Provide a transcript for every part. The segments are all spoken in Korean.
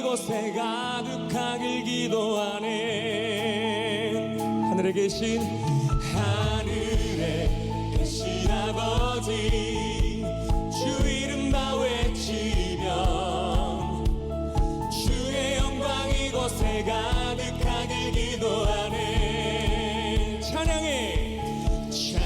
이곳에 가득하길 기도하네. 하늘에 계신 아버지, 주 이름 다 외치면 주의 영광 이곳에 가득하길 기도하네. 찬양해 새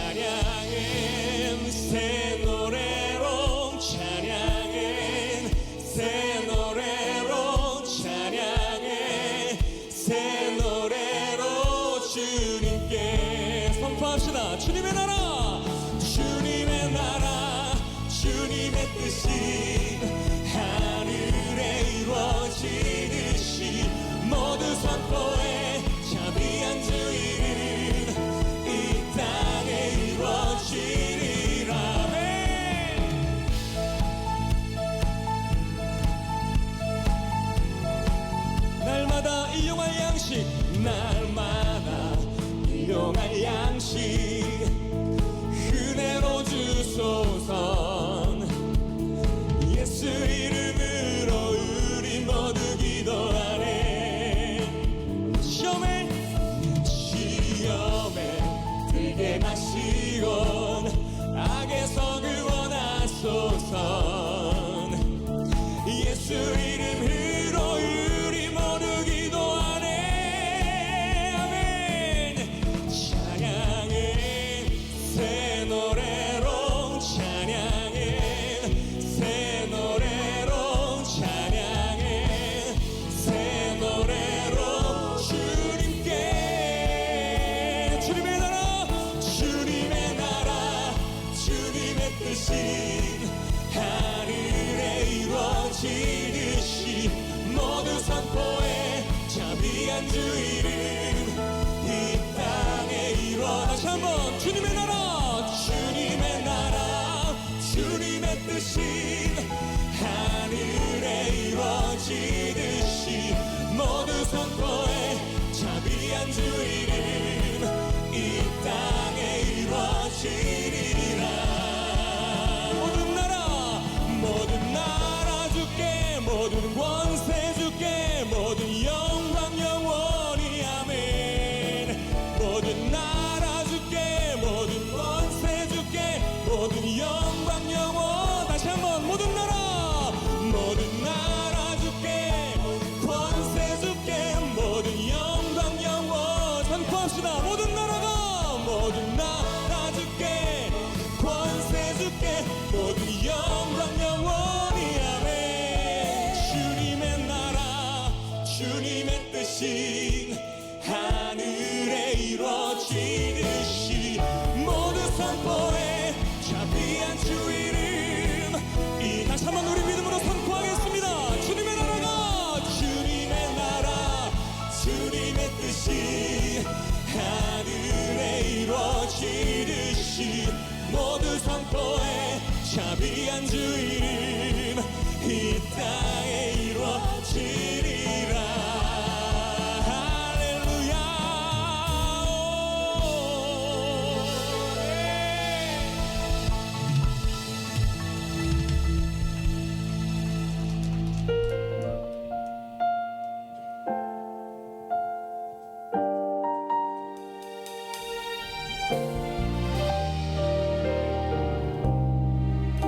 노래로, 찬양해 새 노래로, 찬양해 새 노래로 주님께 선포합시다. 주님의 나라, 주님의 나라, 주님의 뜻이 하늘에 이루어지듯이 모두 선포해 자비한 주 이름 이 땅에 이루어지리라. 날마다 일용할 양식, 날마다 일용할 양식 은혜로 주소서. 예수 이름으로 우리 모두 기도하네. 시험에 들게 마시고 악에서 구원하소서. 예수 이름으로 우리 모두 기도하네. 아멘. 찬양해 새 노래로, 찬양해 새 노래로, 찬양해 새 노래로 주님께. 주님의 나라, 주님의 나라, 주님의 뜻이 하늘에 이루어지듯이 모두 선포해 자비한 주 이름 이 땅에 이루어. 다시 한번 주님의 나라, 주님의 나라, 주님의 뜻이 하늘에 이루어지듯이 모두 선포해 자비한 주 이름 이 땅에 이루어지리라. 모든 나라 주께, 모든 권세 주께, 모든 영광 영원히 아멘. 모든 나라 주께, 모든 권세 주께, 모든 영광 영원. 다시 한번 모든 나라 주께, 권세 주께, 모든 영광 영원. 선포합시다. 모든 나라 주께, 권세 주께, 모든 영광 영원히 아멘. 주님의 나라, 주님의 뜻이 하늘에 이루어지듯이 모두 선포해 자비한 주 이름 이. 다시 한번 우리 믿음으로 선포하겠습니다. 주님의 나라가, 주님의 나라, 주님의 뜻이 하늘에 이루어지듯이 모두 선포해 자비한 주 이름 이 땅에 이루어지리라. 할렐루야.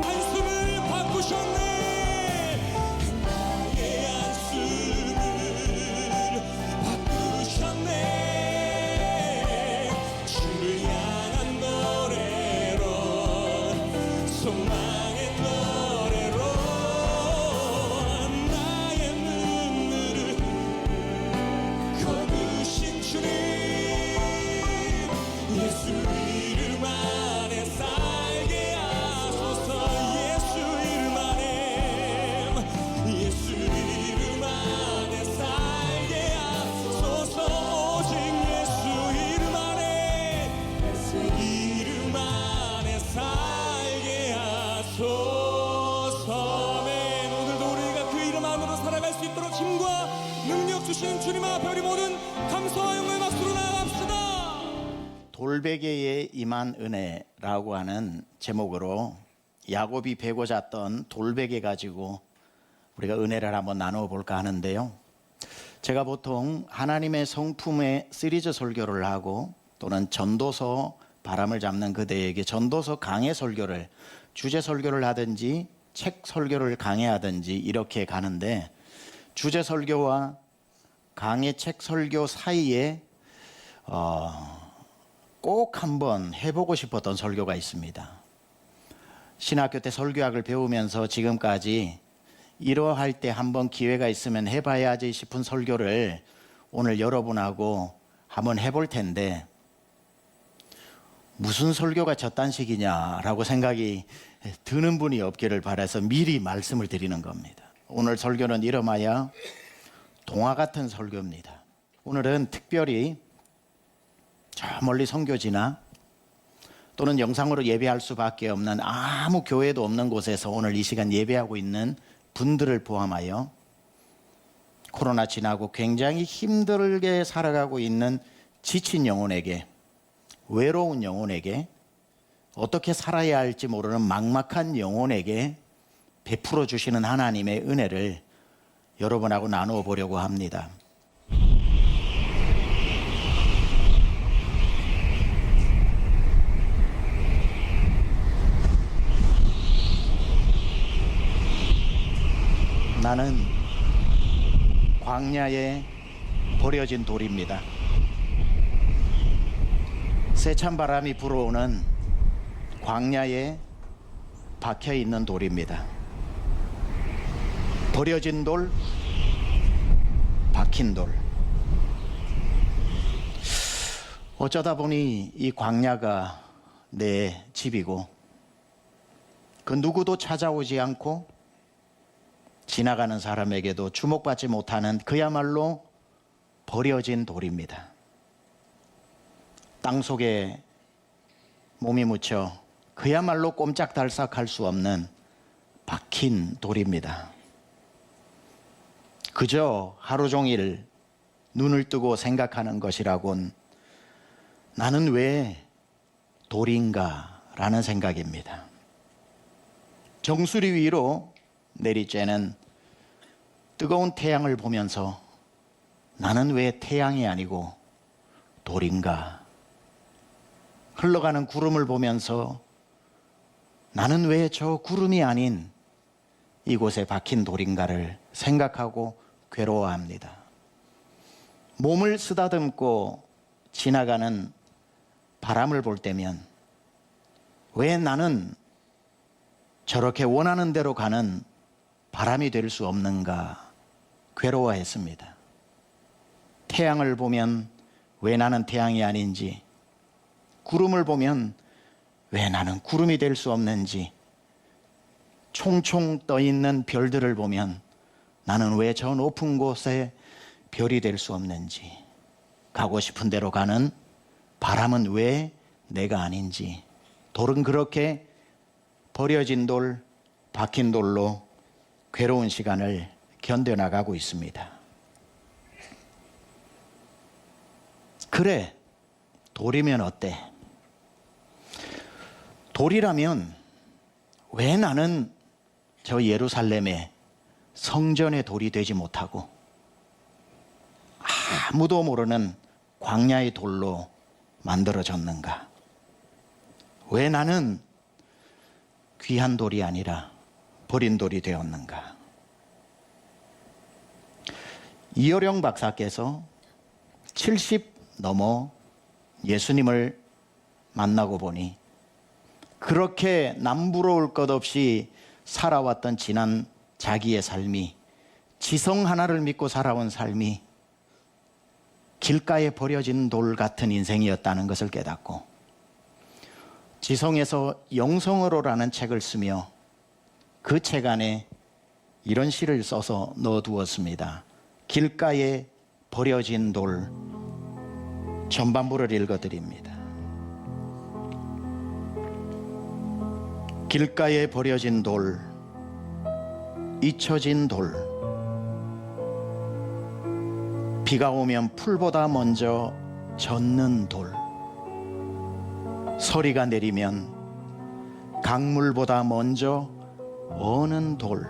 한숨을 바꾸셨네. 나의 한숨을 바꾸셨네. 주를 향한 노래로, 소망의 노래로 나의 눈물을 거두신 주님. 예수 이름 안에 살게 하소서. 예수 이름 안에, 예수 이름 안에 살게 하소서. 오직 예수 이름 안에, 예수 이름 안에 살게 하소서. 아멘. 오늘도 우리가 그 이름 안으로 살아갈 수 있도록 힘과 능력 주시는 주님 앞에 우리 모든 감사와 영광의 박수로 나아갑시다. 돌베개에 임한 은혜라고 하는 제목으로 야곱이 베고 잤던 돌베개 가지고 우리가 은혜를 한번 나누어 볼까 하는데요. 제가 보통 하나님의 성품의 시리즈 설교를 하고 또는 전도서 바람을 잡는 그대에게 전도서 강해 설교를 주제 설교를 하든지 책 설교를 강해하든지 이렇게 가는데 주제 설교와 강해 책 설교 사이에 꼭 한번 해보고 싶었던 설교가 있습니다. 신학교 때 설교학을 배우면서 지금까지 이러할 때 한번 기회가 있으면 해봐야지 싶은 설교를 오늘 여러분하고 한번 해볼 텐데 무슨 설교가 저딴식이냐라고 생각이 드는 분이 없기를 바라서 미리 말씀을 드리는 겁니다. 오늘 설교는 이름하여 동화 같은 설교입니다. 오늘은 특별히 저 멀리 선교지나 또는 영상으로 예배할 수밖에 없는 아무 교회도 없는 곳에서 오늘 이 시간 예배하고 있는 분들을 포함하여 코로나 지나고 굉장히 힘들게 살아가고 있는 지친 영혼에게, 외로운 영혼에게, 어떻게 살아야 할지 모르는 막막한 영혼에게 베풀어 주시는 하나님의 은혜를 여러분하고 나누어 보려고 합니다. 나는 광야에 버려진 돌입니다. 세찬 바람이 불어오는 광야에 박혀 있는 돌입니다. 버려진 돌, 박힌 돌. 어쩌다 보니 이 광야가 내 집이고 그 누구도 찾아오지 않고 지나가는 사람에게도 주목받지 못하는 그야말로 버려진 돌입니다. 땅 속에 몸이 묻혀 그야말로 꼼짝달싹할 수 없는 박힌 돌입니다. 그저 하루 종일 눈을 뜨고 생각하는 것이라곤 나는 왜 돌인가 라는 생각입니다. 정수리 위로 내리쬐는 뜨거운 태양을 보면서 나는 왜 태양이 아니고 돌인가? 흘러가는 구름을 보면서 나는 왜 저 구름이 아닌 이곳에 박힌 돌인가를 생각하고 괴로워합니다. 몸을 쓰다듬고 지나가는 바람을 볼 때면 왜 나는 저렇게 원하는 대로 가는 바람이 될 수 없는가 괴로워했습니다. 태양을 보면 왜 나는 태양이 아닌지, 구름을 보면 왜 나는 구름이 될 수 없는지, 총총 떠 있는 별들을 보면 나는 왜 저 높은 곳에 별이 될 수 없는지, 가고 싶은 대로 가는 바람은 왜 내가 아닌지, 돌은 그렇게 버려진 돌, 박힌 돌로 괴로운 시간을 견뎌나가고 있습니다. 그래, 돌이면 어때? 돌이라면 왜 나는 저 예루살렘의 성전의 돌이 되지 못하고 아무도 모르는 광야의 돌로 만들어졌는가? 왜 나는 귀한 돌이 아니라 버린 돌이 되었는가? 이어령 박사께서 70 넘어 예수님을 만나고 보니 그렇게 남부러울 것 없이 살아왔던 지난 자기의 삶이, 지성 하나를 믿고 살아온 삶이 길가에 버려진 돌 같은 인생이었다는 것을 깨닫고 지성에서 영성으로라는 책을 쓰며 그 책 안에 이런 시를 써서 넣어두었습니다. 길가에 버려진 돌, 전반부를 읽어드립니다. 길가에 버려진 돌, 잊혀진 돌, 비가 오면 풀보다 먼저 젖는 돌, 서리가 내리면 강물보다 먼저 어는 돌,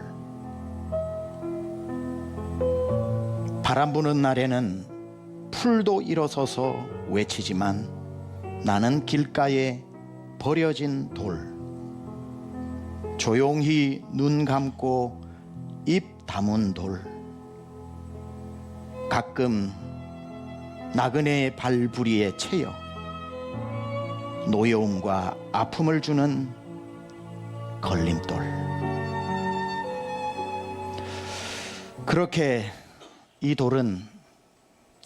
바람 부는 날에는 풀도 일어서서 외치지만 나는 길가에 버려진 돌, 조용히 눈 감고 입 다문 돌, 가끔 나그네의 발부리에 채여 노여움과 아픔을 주는 걸림돌. 그렇게 이 돌은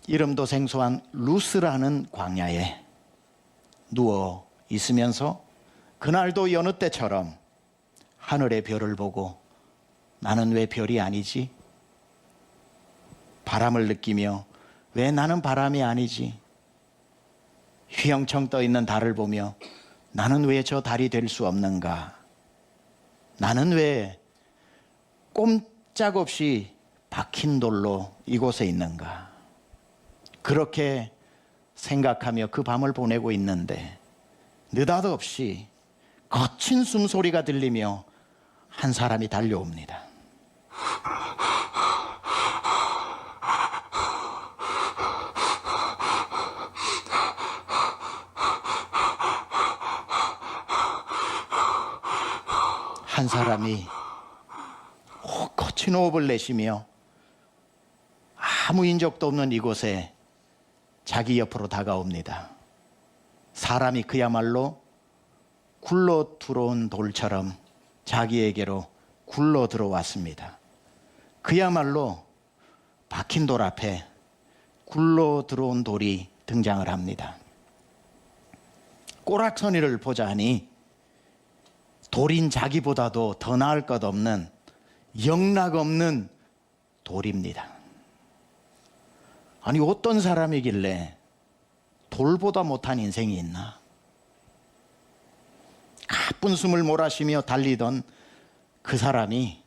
이름도 생소한 루스라는 광야에 누워 있으면서 그날도 여느 때처럼 하늘의 별을 보고 나는 왜 별이 아니지? 바람을 느끼며 왜 나는 바람이 아니지? 휘영청 떠 있는 달을 보며 나는 왜 저 달이 될 수 없는가? 나는 왜 꼼짝없이 박힌 돌로 이곳에 있는가? 그렇게 생각하며 그 밤을 보내고 있는데 느닷없이 거친 숨소리가 들리며 한 사람이 달려옵니다. 한 사람이 거친 호흡을 내쉬며 아무 인적도 없는 이곳에 자기 옆으로 다가옵니다. 사람이 그야말로 굴러 들어온 돌처럼 자기에게로 굴러 들어왔습니다. 그야말로 박힌 돌 앞에 굴러 들어온 돌이 등장을 합니다. 꼬락서니를 보자 하니 돌인 자기보다도 더 나을 것 없는 영락없는 돌입니다. 아니 어떤 사람이길래 돌보다 못한 인생이 있나? 가쁜 숨을 몰아쉬며 달리던 그 사람이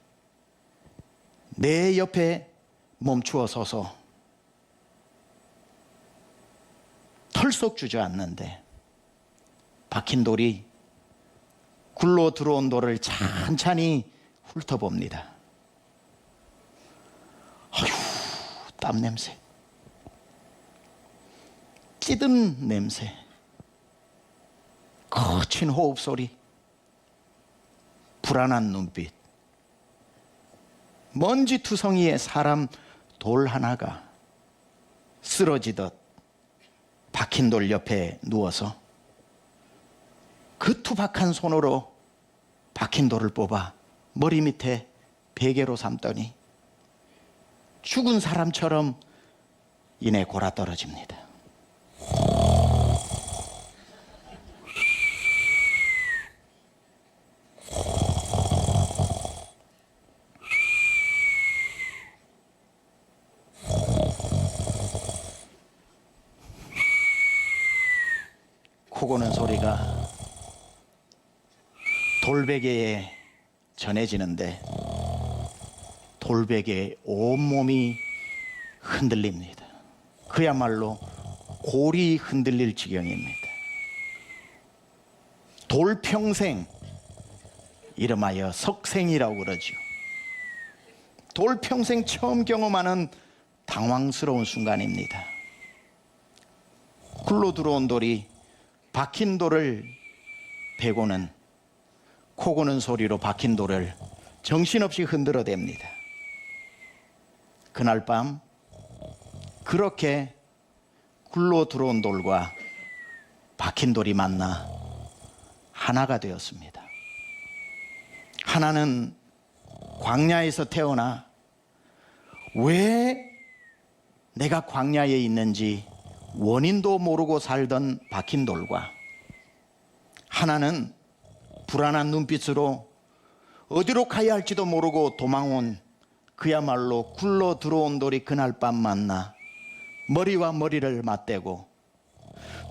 내 옆에 멈추어 서서 털썩 주저앉는데 박힌 돌이 굴러 들어온 돌을 찬찬히 훑어봅니다. 아휴, 땀 냄새, 찌든 냄새, 거친 호흡 소리, 불안한 눈빛, 먼지투성이의 사람 돌 하나가 쓰러지듯 박힌 돌 옆에 누워서 그 투박한 손으로 박힌 돌을 뽑아 머리 밑에 베개로 삼더니 죽은 사람처럼 이내 골아떨어집니다. 코 고는 소리가 돌베개에 전해지는데 돌베개의 온몸이 흔들립니다. 그야말로 골이 흔들릴 지경입니다. 돌평생, 이름하여 석생이라고 그러죠. 돌평생 처음 경험하는 당황스러운 순간입니다. 굴러 들어온 돌이 박힌 돌을 베고는 코 고는 소리로 박힌 돌을 정신없이 흔들어댑니다. 그날 밤 그렇게 굴러 들어온 돌과 박힌 돌이 만나 하나가 되었습니다. 하나는 광야에서 태어나 왜 내가 광야에 있는지 원인도 모르고 살던 박힌 돌과, 하나는 불안한 눈빛으로 어디로 가야 할지도 모르고 도망온 그야말로 굴러 들어온 돌이 그날 밤 만나 머리와 머리를 맞대고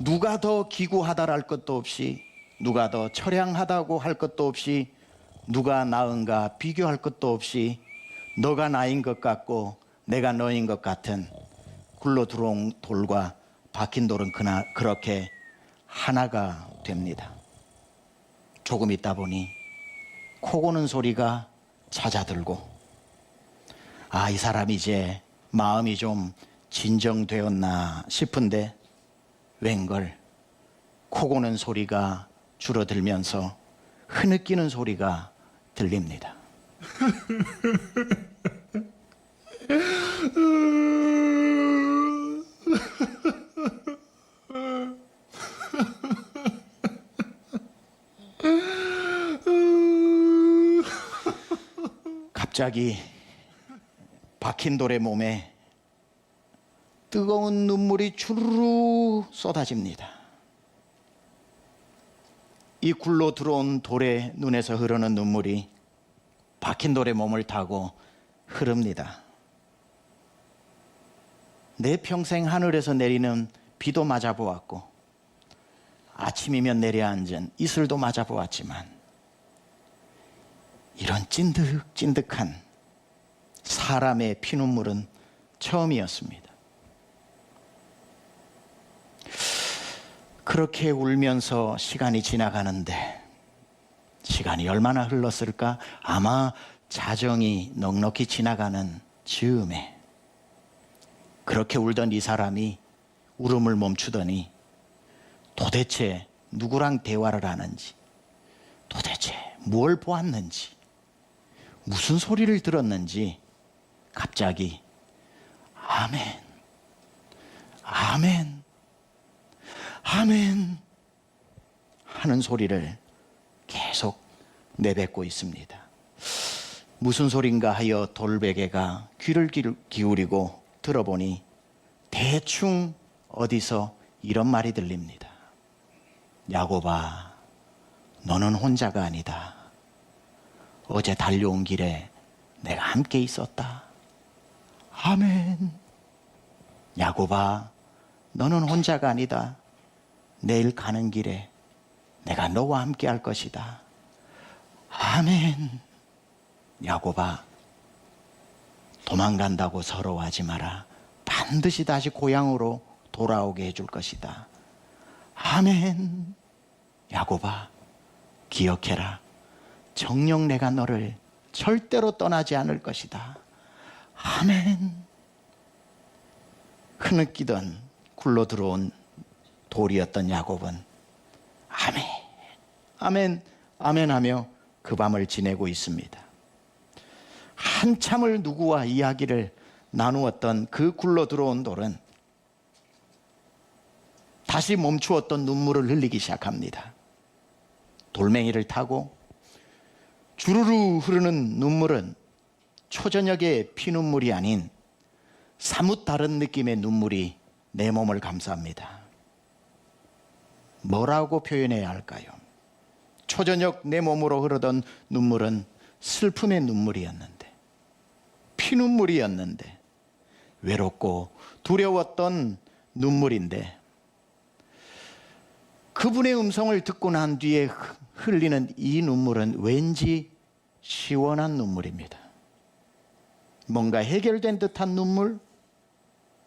누가 더 기구하다랄 할 것도 없이, 누가 더 처량하다고 할 것도 없이, 누가 나은가 비교할 것도 없이 너가 나인 것 같고 내가 너인 것 같은 굴러 들어온 돌과 박힌 돌은 그렇게 하나가 됩니다. 조금 있다 보니 코 고는 소리가 잦아들고, 이 사람이 이제 마음이 좀 진정되었나 싶은데 웬걸 코 고는 소리가 줄어들면서 흐느끼는 소리가 들립니다. 갑자기 박힌 돌의 몸에 뜨거운 눈물이 주르르 쏟아집니다. 이 굴로 들어온 돌의 눈에서 흐르는 눈물이 박힌 돌의 몸을 타고 흐릅니다. 내 평생 하늘에서 내리는 비도 맞아보았고 아침이면 내려앉은 이슬도 맞아보았지만 이런 찐득찐득한 사람의 피눈물은 처음이었습니다. 그렇게 울면서 시간이 지나가는데 시간이 얼마나 흘렀을까? 아마 자정이 넉넉히 지나가는 즈음에 그렇게 울던 이 사람이 울음을 멈추더니 도대체 누구랑 대화를 하는지, 도대체 뭘 보았는지, 무슨 소리를 들었는지 갑자기 아멘, 아멘, 아멘 하는 소리를 계속 내뱉고 있습니다. 무슨 소린가 하여 돌베개가 귀를 기울이고 들어보니 대충 어디서 이런 말이 들립니다. 야곱아, 너는 혼자가 아니다. 어제 달려온 길에 내가 함께 있었다. 아멘. 야곱아, 너는 혼자가 아니다. 내일 가는 길에 내가 너와 함께 할 것이다. 아멘. 야곱아, 도망간다고 서러워하지 마라. 반드시 다시 고향으로 돌아오게 해줄 것이다. 아멘. 야곱아, 기억해라. 정녕 내가 너를 절대로 떠나지 않을 것이다. 아멘. 흐느끼던 굴러 들어온 돌이었던 야곱은 아멘, 아멘, 아멘 하며 그 밤을 지내고 있습니다. 한참을 누구와 이야기를 나누었던 그 굴러 들어온 돌은 다시 멈추었던 눈물을 흘리기 시작합니다. 돌멩이를 타고 주르르 흐르는 눈물은 초저녁의 피눈물이 아닌 사뭇 다른 느낌의 눈물이 내 몸을 감쌉니다. 뭐라고 표현해야 할까요? 초저녁 내 몸으로 흐르던 눈물은 슬픔의 눈물이었는데, 피눈물이었는데, 외롭고 두려웠던 눈물인데, 그분의 음성을 듣고 난 뒤에 흘리는 이 눈물은 왠지 시원한 눈물입니다. 뭔가 해결된 듯한 눈물,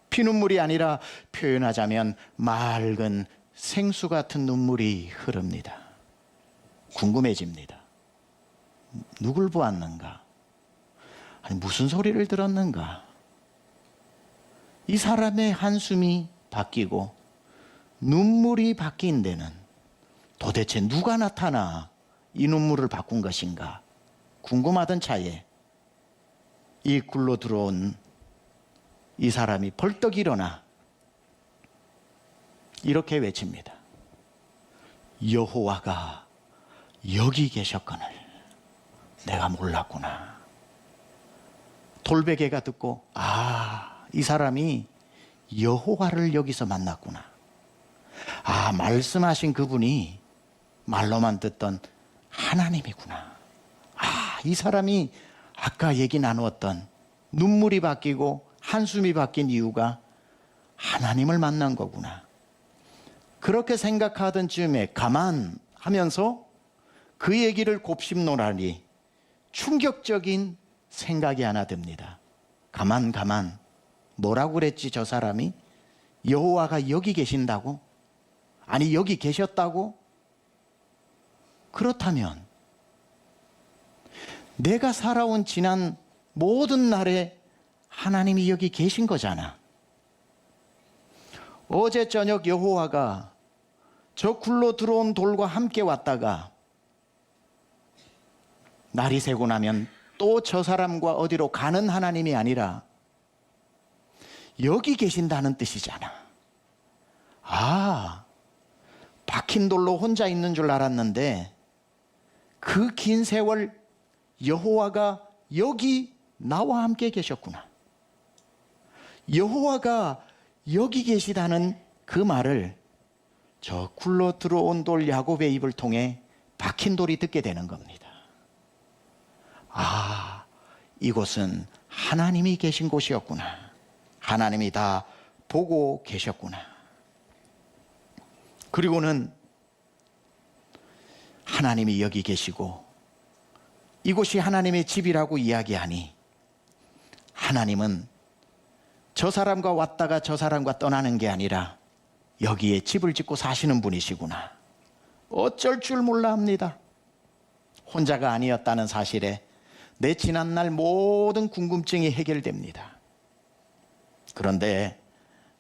피눈물이 아니라 표현하자면 맑은 생수 같은 눈물이 흐릅니다. 궁금해집니다. 누굴 보았는가? 아니, 무슨 소리를 들었는가? 이 사람의 한숨이 바뀌고 눈물이 바뀐 데는 도대체 누가 나타나 이 눈물을 바꾼 것인가 궁금하던 차에 이 굴로 들어온 이 사람이 벌떡 일어나 이렇게 외칩니다. 여호와가 여기 계셨거늘 내가 몰랐구나. 돌베개가 듣고 이 사람이 여호와를 여기서 만났구나. 말씀하신 그분이 말로만 듣던 하나님이구나. 이 사람이 아까 얘기 나누었던 눈물이 바뀌고 한숨이 바뀐 이유가 하나님을 만난 거구나. 그렇게 생각하던 즈음에 가만하면서 그 얘기를 곱씹노라니 충격적인 생각이 하나 듭니다. 가만 뭐라고 그랬지 저 사람이? 여호와가 여기 계신다고? 아니 여기 계셨다고? 그렇다면 내가 살아온 지난 모든 날에 하나님이 여기 계신 거잖아. 어제 저녁 여호와가 저 굴로 들어온 돌과 함께 왔다가 날이 새고 나면 또 저 사람과 어디로 가는 하나님이 아니라 여기 계신다는 뜻이잖아. 아, 박힌 돌로 혼자 있는 줄 알았는데 그 긴 세월 여호와가 여기 나와 함께 계셨구나. 여호와가 여기 계시다는 그 말을 저 굴러 들어온 돌 야곱의 입을 통해 박힌 돌이 듣게 되는 겁니다. 아, 이곳은 하나님이 계신 곳이었구나. 하나님이 다 보고 계셨구나. 그리고는 하나님이 여기 계시고 이곳이 하나님의 집이라고 이야기하니 하나님은 저 사람과 왔다가 저 사람과 떠나는 게 아니라 여기에 집을 짓고 사시는 분이시구나. 어쩔 줄 몰라 합니다. 혼자가 아니었다는 사실에 내 지난날 모든 궁금증이 해결됩니다. 그런데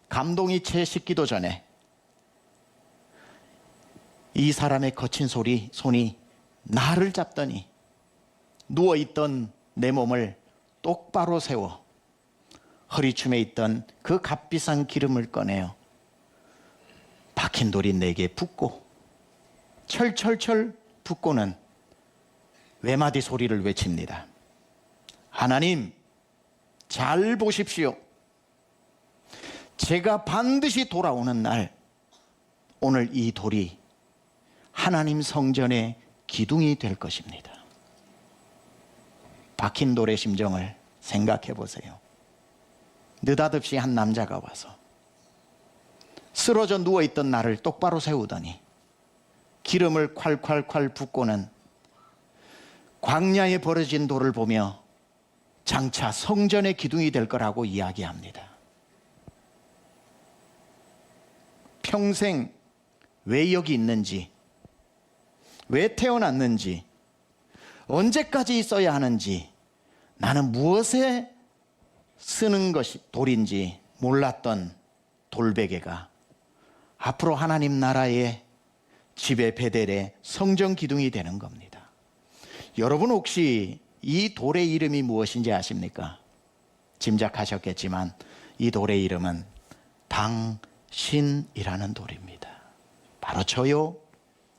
감동이 채 식기도 전에 이 사람의 거친 손이 나를 잡더니 누워있던 내 몸을 똑바로 세워 허리춤에 있던 그 값비싼 기름을 꺼내어 박힌 돌이 내게 붓고 철철철 붓고는 외마디 소리를 외칩니다. 하나님, 잘 보십시오. 제가 반드시 돌아오는 날 오늘 이 돌이 하나님 성전의 기둥이 될 것입니다. 박힌 돌의 심정을 생각해 보세요. 느닷없이 한 남자가 와서 쓰러져 누워있던 나를 똑바로 세우더니 기름을 콸콸콸 붓고는 광야에 버려진 돌을 보며 장차 성전의 기둥이 될 거라고 이야기합니다. 평생 왜 여기 있는지, 왜 태어났는지, 언제까지 있어야 하는지, 나는 무엇에 쓰는 것이 돌인지 몰랐던 돌베개가 앞으로 하나님 나라의 집의 베델의 성전 기둥이 되는 겁니다. 여러분 혹시 이 돌의 이름이 무엇인지 아십니까? 짐작하셨겠지만 이 돌의 이름은 당신이라는 돌입니다. 바로 저요,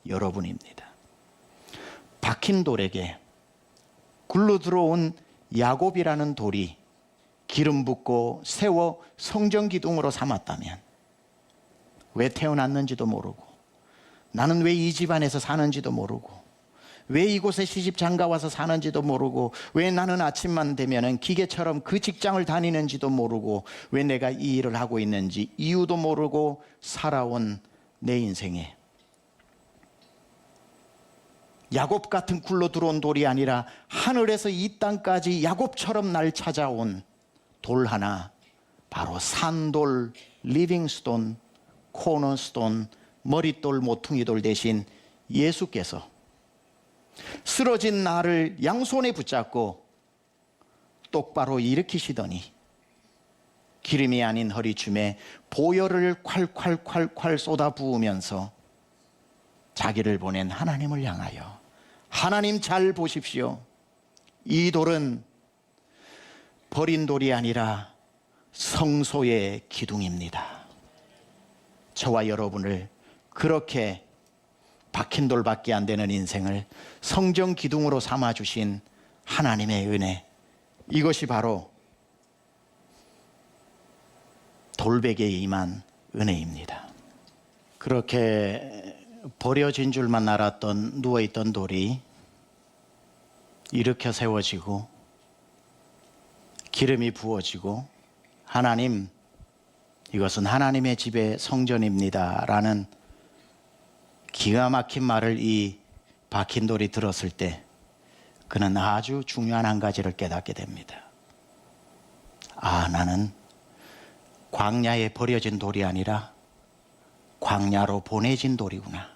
여러분입니다. 박힌 돌에게 굴러 들어온 야곱이라는 돌이 기름 붓고 세워 성전 기둥으로 삼았다면 왜 태어났는지도 모르고 나는 왜 이 집안에서 사는지도 모르고 왜 이곳에 시집 장가 와서 사는지도 모르고 왜 나는 아침만 되면은 기계처럼 그 직장을 다니는지도 모르고 왜 내가 이 일을 하고 있는지 이유도 모르고 살아온 내 인생에 야곱 같은 굴로 들어온 돌이 아니라 하늘에서 이 땅까지 야곱처럼 날 찾아온 돌 하나, 바로 산돌, 리빙스톤, 코너스톤, 머릿돌, 모퉁이돌 대신 예수께서 쓰러진 나를 양손에 붙잡고 똑바로 일으키시더니 기름이 아닌 허리춤에 보혈을 콸콸콸콸 쏟아 부으면서 자기를 보낸 하나님을 향하여 하나님 잘 보십시오. 이 돌은 버린 돌이 아니라 성소의 기둥입니다. 저와 여러분을 그렇게 박힌 돌밖에 안 되는 인생을 성전 기둥으로 삼아주신 하나님의 은혜, 이것이 바로 돌베개에 임한 은혜입니다. 그렇게 버려진 줄만 알았던 누워있던 돌이 일으켜 세워지고 기름이 부어지고 하나님, 이것은 하나님의 집의 성전입니다 라는 기가 막힌 말을 이 박힌 돌이 들었을 때 그는 아주 중요한 한 가지를 깨닫게 됩니다. 아, 나는 광야에 버려진 돌이 아니라 광야로 보내진 돌이구나.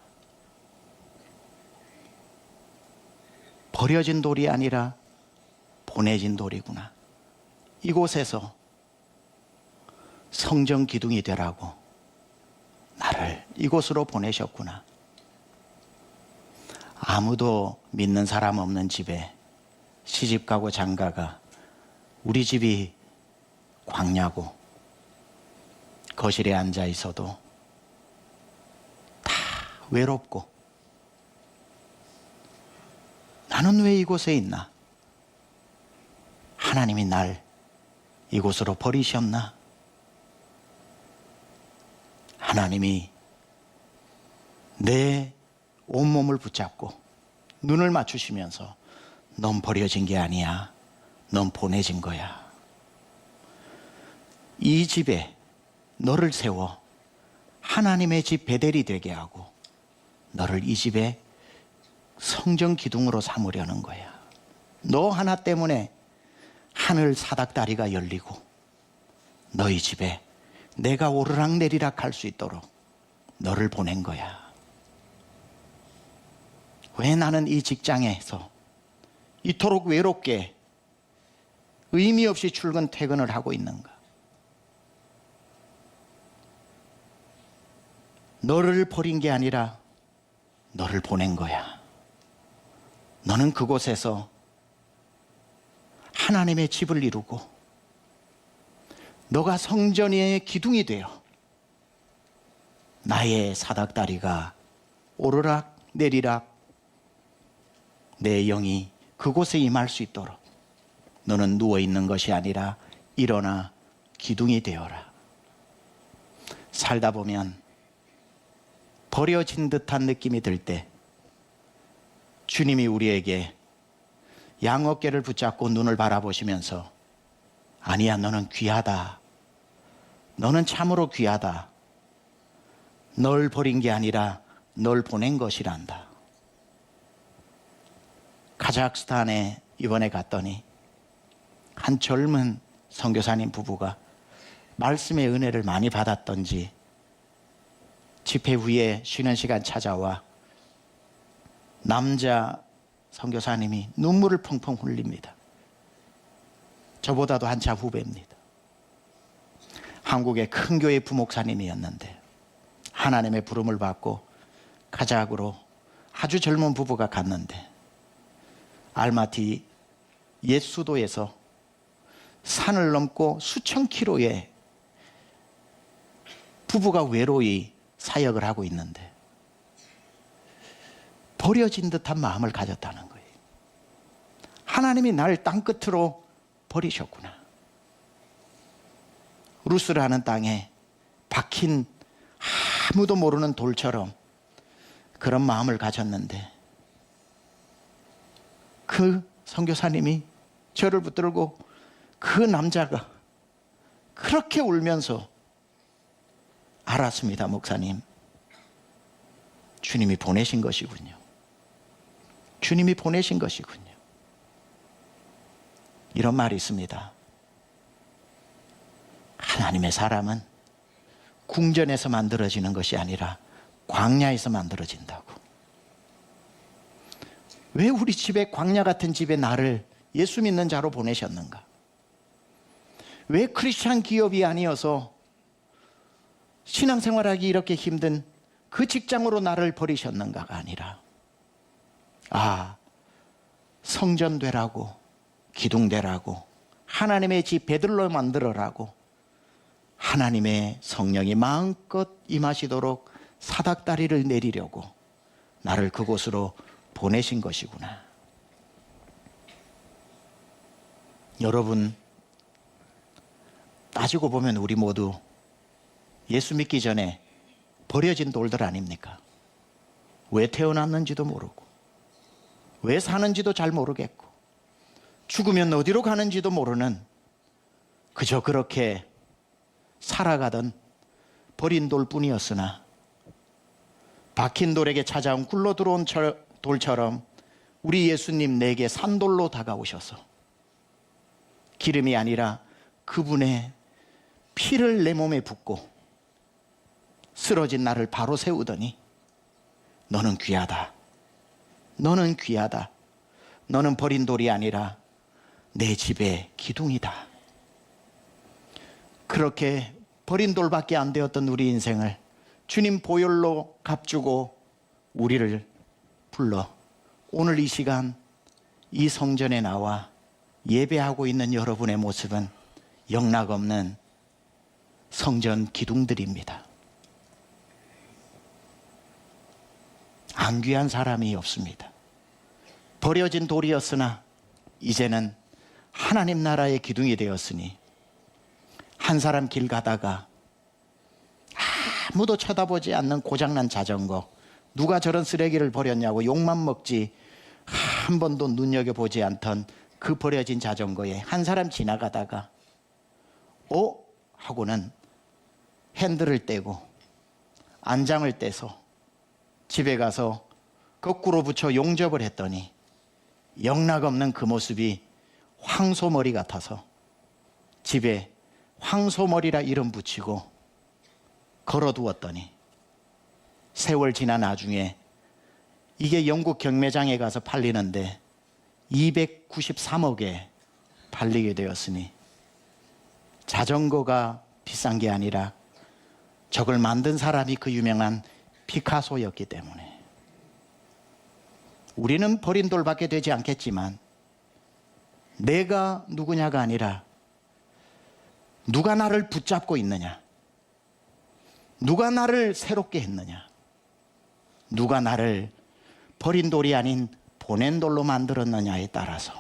버려진 돌이 아니라 보내진 돌이구나. 이곳에서 성전 기둥이 되라고 나를 이곳으로 보내셨구나. 아무도 믿는 사람 없는 집에 시집가고 장가가 우리 집이 광야고 거실에 앉아 있어도 다 외롭고 나는 왜 이곳에 있나? 하나님이 날 이곳으로 버리셨나? 하나님이 내 온몸을 붙잡고 눈을 맞추시면서 넌 버려진 게 아니야. 넌 보내진 거야. 이 집에 너를 세워 하나님의 집 베델이 되게 하고 너를 이 집에 성전 기둥으로 삼으려는 거야. 너 하나 때문에 하늘 사닥다리가 열리고 너희 집에 내가 오르락내리락 할 수 있도록 너를 보낸 거야. 왜 나는 이 직장에서 이토록 외롭게 의미 없이 출근 퇴근을 하고 있는가? 너를 버린 게 아니라 너를 보낸 거야. 너는 그곳에서 하나님의 집을 이루고 너가 성전의 기둥이 되어 나의 사닥다리가 오르락 내리락 내 영이 그곳에 임할 수 있도록 너는 누워있는 것이 아니라 일어나 기둥이 되어라. 살다 보면 버려진 듯한 느낌이 들 때 주님이 우리에게 양 어깨를 붙잡고 눈을 바라보시면서 아니야, 너는 귀하다. 너는 참으로 귀하다. 널 버린 게 아니라 널 보낸 것이란다. 카자흐스탄에 이번에 갔더니 한 젊은 선교사님 부부가 말씀의 은혜를 많이 받았던지 집회 후에 쉬는 시간 찾아와 남자 선교사님이 눈물을 펑펑 흘립니다. 저보다도 한참 후배입니다. 한국의 큰 교회 부목사님이었는데 하나님의 부름을 받고 카자흐로 아주 젊은 부부가 갔는데 알마티 옛 수도에서 산을 넘고 수천 킬로의 부부가 외로이 사역을 하고 있는데 버려진 듯한 마음을 가졌다는 거예요. 하나님이 날 땅끝으로 버리셨구나. 루스라는 땅에 박힌 아무도 모르는 돌처럼 그런 마음을 가졌는데 그 선교사님이 저를 붙들고 그 남자가 그렇게 울면서 알았습니다, 목사님. 주님이 보내신 것이군요. 주님이 보내신 것이군요. 이런 말이 있습니다. 하나님의 사람은 궁전에서 만들어지는 것이 아니라 광야에서 만들어진다고. 왜 우리 집에 광야 같은 집에 나를 예수 믿는 자로 보내셨는가? 왜 크리스찬 기업이 아니어서 신앙생활하기 이렇게 힘든 그 직장으로 나를 버리셨는가가 아니라 성전 되라고, 기둥 되라고, 하나님의 집 베들로 만들어라고 하나님의 성령이 마음껏 임하시도록 사닥다리를 내리려고 나를 그곳으로 보내신 것이구나. 여러분, 따지고 보면 우리 모두 예수 믿기 전에 버려진 돌들 아닙니까? 왜 태어났는지도 모르고 왜 사는지도 잘 모르겠고 죽으면 어디로 가는지도 모르는 그저 그렇게 살아가던 버린 돌뿐이었으나 박힌 돌에게 찾아온 굴러 들어온 돌처럼 우리 예수님 내게 산돌로 다가오셔서 기름이 아니라 그분의 피를 내 몸에 붓고 쓰러진 나를 바로 세우더니 너는 귀하다. 너는 귀하다. 너는 버린 돌이 아니라 내 집의 기둥이다. 그렇게 버린 돌밖에 안 되었던 우리 인생을 주님 보혈로 값주고 우리를 불러 오늘 이 시간 이 성전에 나와 예배하고 있는 여러분의 모습은 영락없는 성전 기둥들입니다. 안 귀한 사람이 없습니다. 버려진 돌이었으나 이제는 하나님 나라의 기둥이 되었으니 한 사람 길 가다가 아무도 쳐다보지 않는 고장난 자전거, 누가 저런 쓰레기를 버렸냐고 욕만 먹지 한 번도 눈여겨보지 않던 그 버려진 자전거에 한 사람 지나가다가 하고는 핸들을 떼고 안장을 떼서 집에 가서 거꾸로 붙여 용접을 했더니 영락없는 그 모습이 황소머리 같아서 집에 황소머리라 이름 붙이고 걸어두었더니 세월 지난 나중에 이게 영국 경매장에 가서 팔리는데 293억에 팔리게 되었으니 자전거가 비싼 게 아니라 저걸 만든 사람이 그 유명한 피카소였기 때문에 우리는 버린 돌밖에 되지 않겠지만 내가 누구냐가 아니라 누가 나를 붙잡고 있느냐, 누가 나를 새롭게 했느냐, 누가 나를 버린 돌이 아닌 보낸 돌로 만들었느냐에 따라서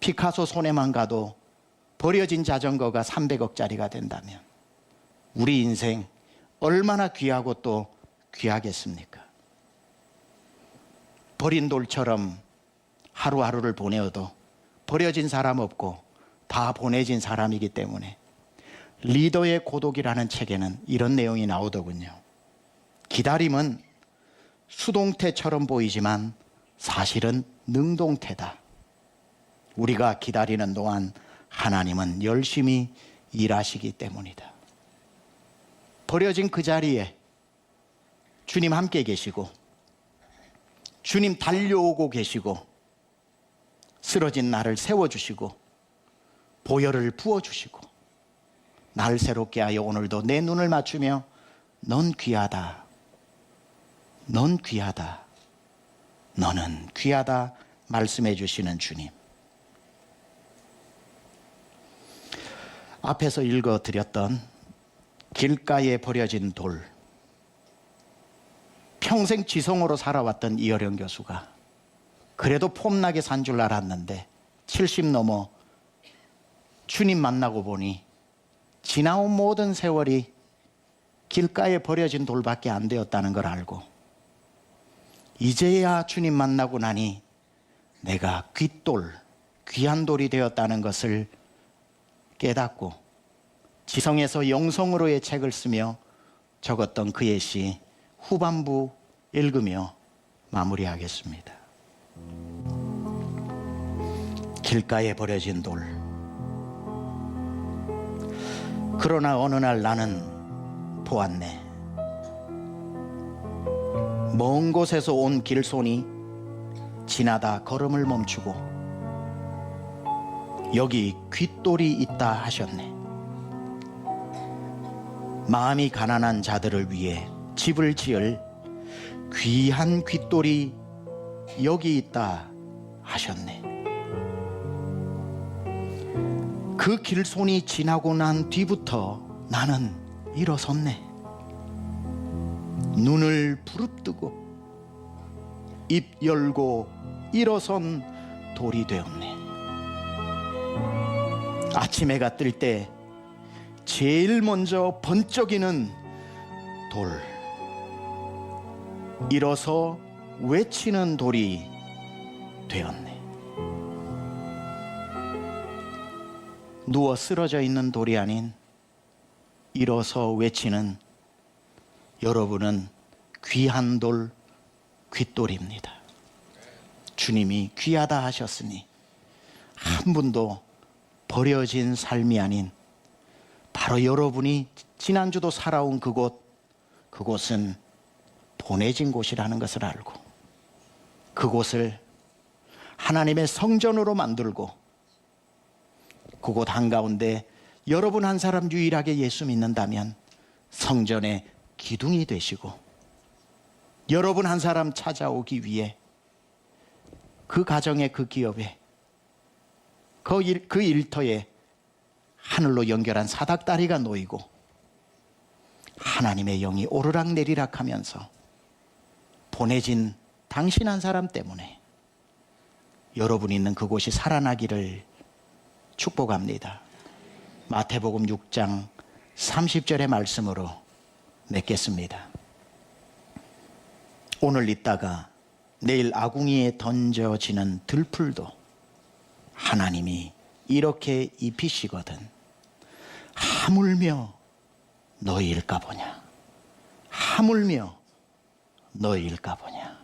피카소 손에만 가도 버려진 자전거가 300억짜리가 된다면 우리 인생 얼마나 귀하고 또 귀하겠습니까? 버린 돌처럼 하루하루를 보내어도 버려진 사람 없고 다 보내진 사람이기 때문에 리더의 고독이라는 책에는 이런 내용이 나오더군요. 기다림은 수동태처럼 보이지만 사실은 능동태다. 우리가 기다리는 동안 하나님은 열심히 일하시기 때문이다. 버려진 그 자리에 주님 함께 계시고 주님 달려오고 계시고 쓰러진 나를 세워주시고 보혈을 부어주시고 날 새롭게 하여 오늘도 내 눈을 맞추며 넌 귀하다, 넌 귀하다, 너는 귀하다 말씀해 주시는 주님. 앞에서 읽어드렸던 길가에 버려진 돌, 평생 지성으로 살아왔던 이어령 교수가 그래도 폼나게 산 줄 알았는데 70 넘어 주님 만나고 보니 지나온 모든 세월이 길가에 버려진 돌밖에 안 되었다는 걸 알고 이제야 주님 만나고 나니 내가 귓돌, 귀한 돌이 되었다는 것을 깨닫고 지성에서 영성으로의 책을 쓰며 적었던 그의 시 후반부 읽으며 마무리하겠습니다. 길가에 버려진 돌. 그러나 어느 날 나는 보았네. 먼 곳에서 온 길손이 지나다 걸음을 멈추고 여기 귓돌이 있다 하셨네. 마음이 가난한 자들을 위해 집을 지을 귀한 귓돌이 여기 있다 하셨네. 그 길손이 지나고 난 뒤부터 나는 일어섰네. 눈을 부릅뜨고 입 열고 일어선 돌이 되었네. 아침 해가 뜰 때 제일 먼저 번쩍이는 돌, 일어서 외치는 돌이 되었네. 누워 쓰러져 있는 돌이 아닌 일어서 외치는 여러분은 귀한 돌, 귓돌입니다. 주님이 귀하다 하셨으니 한 분도 버려진 삶이 아닌 바로 여러분이 지난주도 살아온 그곳은 보내진 곳이라는 것을 알고 그곳을 하나님의 성전으로 만들고 그곳 한가운데 여러분 한 사람 유일하게 예수 믿는다면 성전의 기둥이 되시고, 여러분 한 사람 찾아오기 위해 그 가정에, 그 기업에, 그 일터에 하늘로 연결한 사닥다리가 놓이고 하나님의 영이 오르락내리락 하면서 보내진 당신 한 사람 때문에 여러분 있는 그곳이 살아나기를 축복합니다. 마태복음 6장 30절의 말씀으로 맺겠습니다. 오늘 있다가 내일 아궁이에 던져지는 들풀도 하나님이 이렇게 입히시거든 하물며 너희일까 보냐, 하물며 너희일까 보냐.